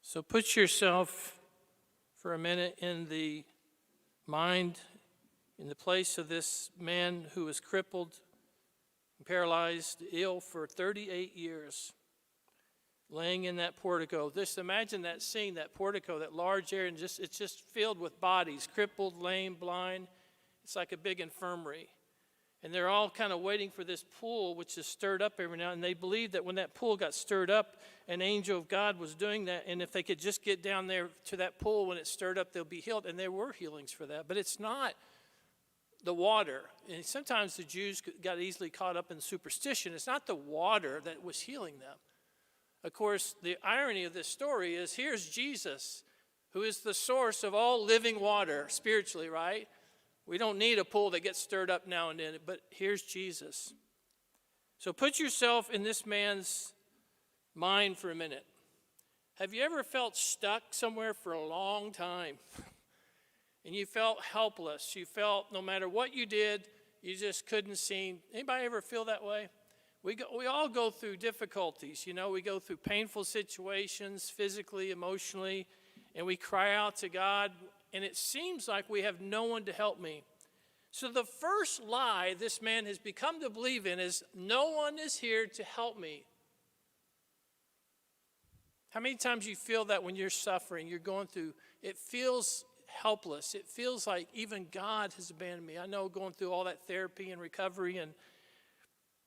So put yourself for a minute in the mind, in the place of this man who was crippled, paralyzed, ill for 38 years, laying in that portico. Just imagine that scene, that portico, that large area, and it's just filled with bodies, crippled, lame, blind. It's like a big infirmary. And they're all kind of waiting for this pool, which is stirred up every now and then. They believe that when that pool got stirred up, an angel of God was doing that. And if they could just get down there to that pool when it's stirred up, they'll be healed. And there were healings for that. But it's not the water. And sometimes the Jews got easily caught up in superstition. It's not the water that was healing them. Of course, the irony of this story is here's Jesus, who is the source of all living water spiritually, right? We don't need a pool that gets stirred up now and then, but here's Jesus. So put yourself in this man's mind for a minute. Have you ever felt stuck somewhere for a long time? And you felt helpless. You felt no matter what you did, you just couldn't seem. Anybody ever feel that way? We all go through difficulties. You know, we go through painful situations, physically, emotionally, and we cry out to God. And it seems like we have no one to help me. So the first lie this man has become to believe in is, no one is here to help me. How many times you feel that when you're suffering, you're going through, it feels helpless. It feels like even God has abandoned me. I know going through all that therapy and recovery, and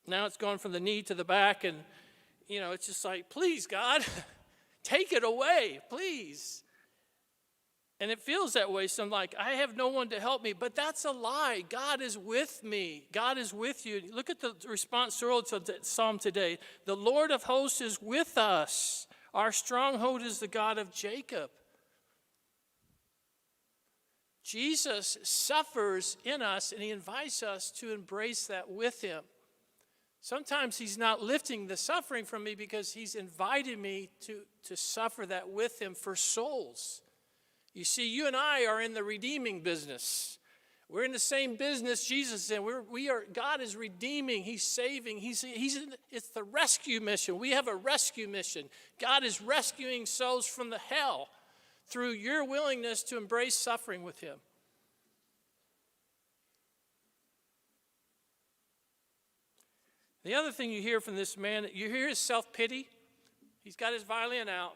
now it's gone from the knee to the back, and, you know, it's just like, please, God, take it away, please. And it feels that way. So I'm like, I have no one to help me. But that's a lie. God is with me. God is with you. Look at the response to the psalm today. The Lord of hosts is with us. Our stronghold is the God of Jacob. Jesus suffers in us, and he invites us to embrace that with him. Sometimes he's not lifting the suffering from me because he's invited me to suffer that with him for souls. You see, you and I are in the redeeming business. We're in the same business Jesus is in. God is redeeming. He's saving. It's the rescue mission. We have a rescue mission. God is rescuing souls from the hell through your willingness to embrace suffering with him. The other thing you hear from this man, you hear his self-pity. He's got his violin out.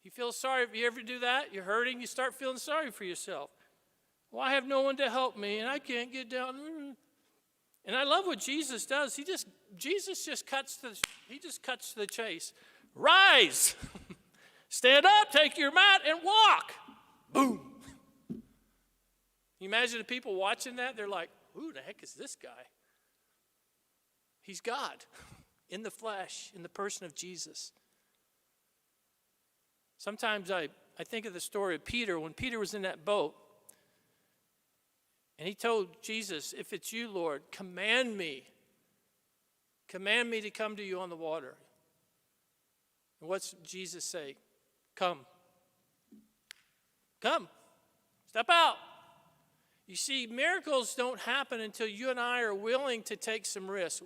You feel sorry. If you ever do that, you're hurting, you start feeling sorry for yourself. Well, I have no one to help me, and I can't get down. And I love what Jesus does. Jesus just cuts to the chase. Rise, stand up, take your mat, and walk. Boom. You imagine the people watching that? They're like, who the heck is this guy? He's God in the flesh, in the person of Jesus. Sometimes I think of the story of Peter, when Peter was in that boat, and he told Jesus, if it's you, Lord, command me to come to you on the water. And what's Jesus say? Come, step out. You see, miracles don't happen until you and I are willing to take some risks.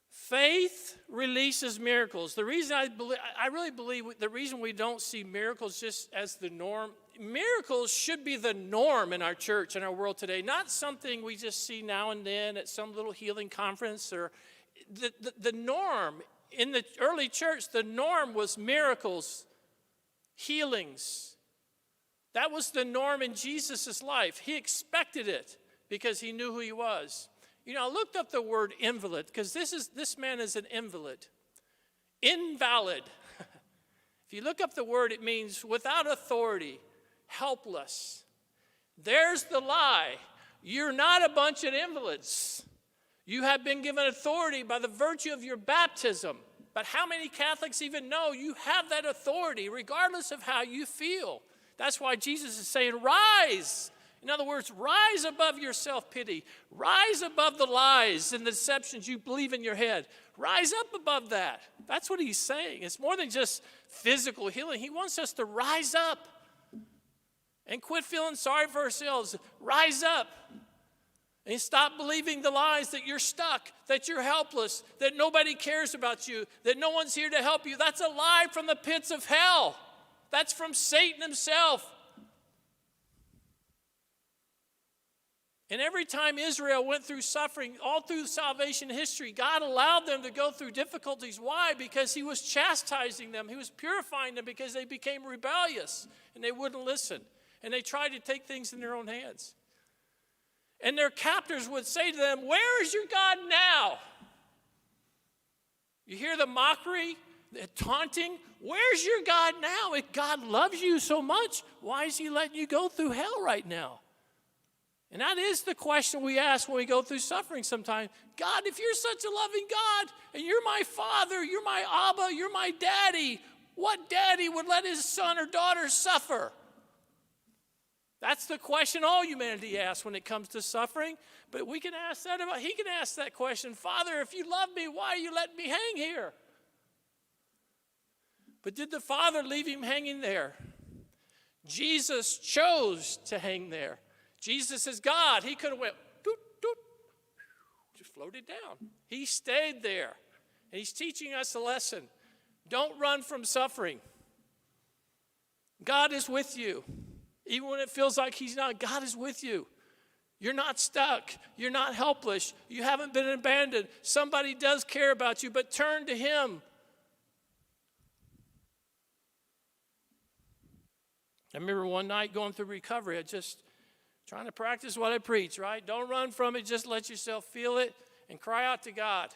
Faith releases miracles. The reason I really believe the reason we don't see miracles just as the norm, miracles should be the norm in our church, in our world today, not something we just see now and then at some little healing conference. Or the norm in the early church, the norm was miracles, healings. That was the norm in Jesus' life. He expected it because he knew who he was. You know, I looked up the word invalid because this man is an invalid. Invalid. If you look up the word, it means without authority, helpless. There's the lie. You're not a bunch of invalids. You have been given authority by the virtue of your baptism. But how many Catholics even know you have that authority regardless of how you feel? That's why Jesus is saying, rise. In other words, rise above your self-pity. Rise above the lies and the deceptions you believe in your head. Rise up above that. That's what he's saying. It's more than just physical healing. He wants us to rise up and quit feeling sorry for ourselves. Rise up And stop believing the lies that you're stuck, that you're helpless, that nobody cares about you, that no one's here to help you. That's a lie from the pits of hell. That's from Satan himself. And every time Israel went through suffering, all through salvation history, God allowed them to go through difficulties. Why? Because he was chastising them. He was purifying them because they became rebellious and they wouldn't listen. And they tried to take things in their own hands. And their captors would say to them, "Where is your God now?" You hear the mockery, the taunting. Where's your God now? If God loves you so much, why is he letting you go through hell right now? And that is the question we ask when we go through suffering sometimes. God, if you're such a loving God, and you're my Father, you're my Abba, you're my daddy, what daddy would let his son or daughter suffer? That's the question all humanity asks when it comes to suffering. But we can ask that about, he can ask that question, Father, if you love me, why are you letting me hang here? But did the Father leave him hanging there? Jesus chose to hang there. Jesus is God. He could have went, doot, doot, just floated down. He stayed there. And he's teaching us a lesson. Don't run from suffering. God is with you. Even when it feels like he's not, God is with you. You're not stuck. You're not helpless. You haven't been abandoned. Somebody does care about you, but turn to him. I remember one night going through recovery, I just trying to practice what I preach, right? Don't run from it. Just let yourself feel it and cry out to God.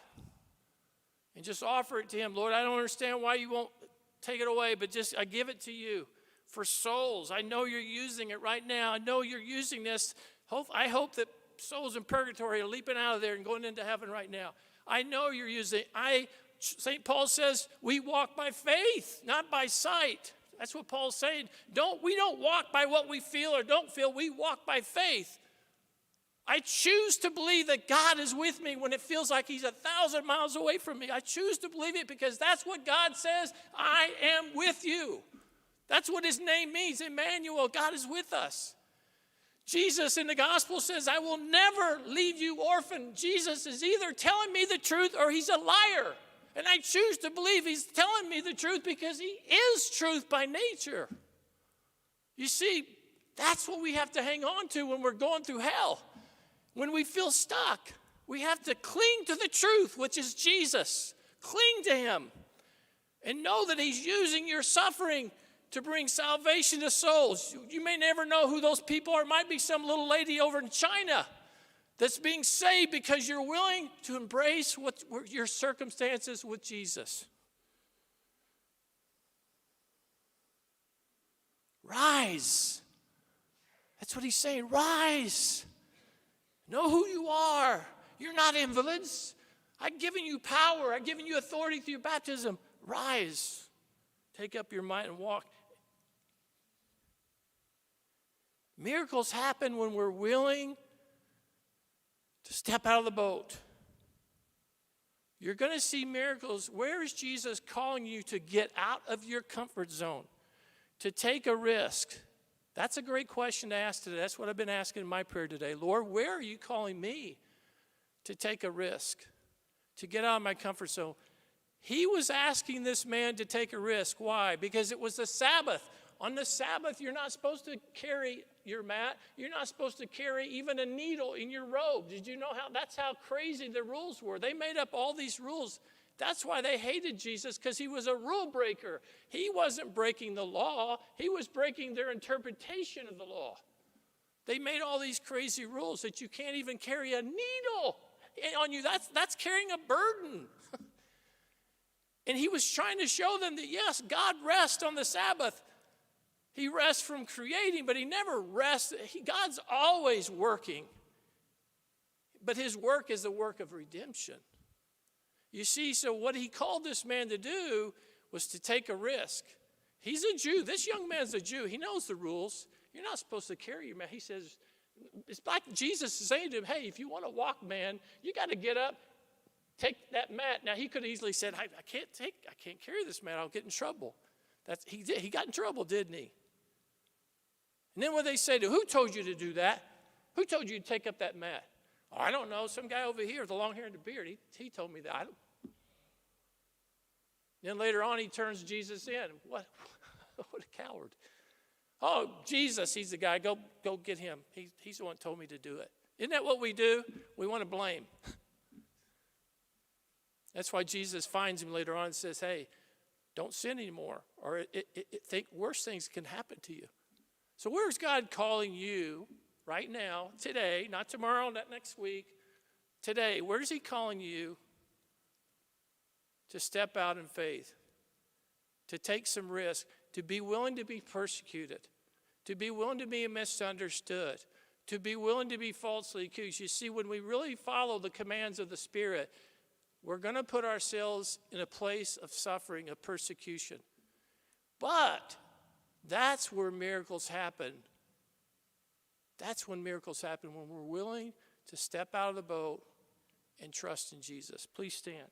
And just offer it to him. Lord, I don't understand why you won't take it away, but just I give it to you. For souls, I know you're using it right now. I know you're using this. I hope that souls in purgatory are leaping out of there and going into heaven right now. I know you're using it. St. Paul says we walk by faith, not by sight. That's what Paul's saying. We don't walk by what we feel or don't feel. We walk by faith. I choose to believe that God is with me when it feels like he's 1,000 miles away from me. I choose to believe it because that's what God says. I am with you. That's what his name means, Emmanuel. God is with us. Jesus in the gospel says, I will never leave you orphan. Jesus is either telling me the truth or he's a liar. And I choose to believe he's telling me the truth because he is truth by nature. You see, that's what we have to hang on to when we're going through hell. When we feel stuck, we have to cling to the truth, which is Jesus. Cling to him. And know that he's using your suffering to bring salvation to souls. You may never know who those people are. It might be some little lady over in China that's being saved because you're willing to embrace your circumstances with Jesus. Rise. That's what he's saying. Rise. Know who you are. You're not invalids. I've given you power. I've given you authority through your baptism. Rise. Take up your might and walk. Miracles happen when we're willing to step out of the boat. You're going to see miracles. Where is Jesus calling you to get out of your comfort zone, to take a risk? That's a great question to ask today. That's what I've been asking in my prayer today. Lord, where are you calling me to take a risk, to get out of my comfort zone? He was asking this man to take a risk. Why? Because it was the Sabbath. On the Sabbath, you're not supposed to carry your mat. You're not supposed to carry even a needle in your robe. Did you know that's how crazy the rules were? They made up all these rules. That's why they hated Jesus, because he was a rule breaker. He wasn't breaking the law. He was breaking their interpretation of the law. They made all these crazy rules that you can't even carry a needle on you. That's carrying a burden. And he was trying to show them that, yes, God rests on the Sabbath. He rests from creating, but he never rests. God's always working. But his work is the work of redemption. You see, so what he called this man to do was to take a risk. He's a Jew. This young man's a Jew. He knows the rules. You're not supposed to carry your mat. He says, it's like Jesus is saying to him, hey, if you want to walk, man, you got to get up, take that mat. Now, he could have easily said, I can't carry this mat. I'll get in trouble. He got in trouble, didn't he? And then when they say to, who told you to do that? Who told you to take up that mat? Oh, I don't know. Some guy over here with the long hair and the beard, he told me that. I don't. Then later on, he turns Jesus in. What a coward. Oh, Jesus, he's the guy. Go get him. He's the one who told me to do it. Isn't that what we do? We want to blame. That's why Jesus finds him later on and says, hey, don't sin anymore, or think worse things can happen to you. So where's God calling you right now, today, not tomorrow, not next week, today? Where's he calling you to step out in faith, to take some risk, to be willing to be persecuted, to be willing to be misunderstood, to be willing to be falsely accused? You see, when we really follow the commands of the Spirit, we're going to put ourselves in a place of suffering, of persecution. But that's where miracles happen. That's when miracles happen, when we're willing to step out of the boat and trust in Jesus. Please stand.